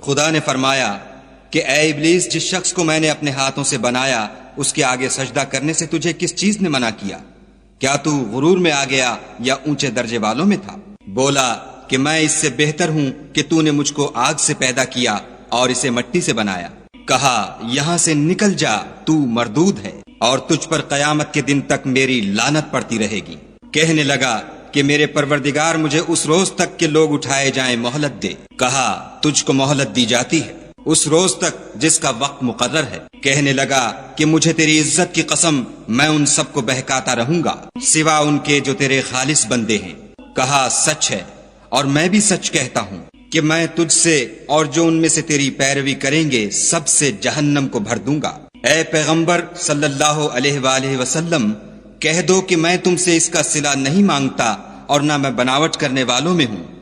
خدا نے فرمایا کہ اے ابلیس، جس شخص کو میں نے اپنے ہاتھوں سے بنایا اس کے آگے سجدہ کرنے سے تجھے کس چیز نے منع کیا؟ کیا تو غرور میں آ گیا یا اونچے درجے والوں میں تھا؟ بولا کہ میں اس سے بہتر ہوں کہ تو نے مجھ کو آگ سے پیدا کیا اور اسے مٹی سے بنایا۔ کہا یہاں سے نکل جا، تو مردود ہے اور تجھ پر قیامت کے دن تک میری لعنت پڑتی رہے گی۔ کہنے لگا کہ میرے پروردگار مجھے اس روز تک کہ لوگ اٹھائے جائیں مہلت دے۔ کہا تجھ کو مہلت دی جاتی ہے اس روز تک جس کا وقت مقرر ہے۔ کہنے لگا کہ مجھے تیری عزت کی قسم میں ان سب کو بہکاتا رہوں گا سوا ان کے جو تیرے خالص بندے ہیں۔ کہا سچ ہے اور میں بھی سچ کہتا ہوں کہ میں تجھ سے اور جو ان میں سے تیری پیروی کریں گے سب سے جہنم کو بھر دوں گا۔ اے پیغمبر صلی اللہ علیہ وآلہ وسلم، کہہ دو کہ میں تم سے اس کا صلہ نہیں مانگتا اور نہ میں بناوٹ کرنے والوں میں ہوں۔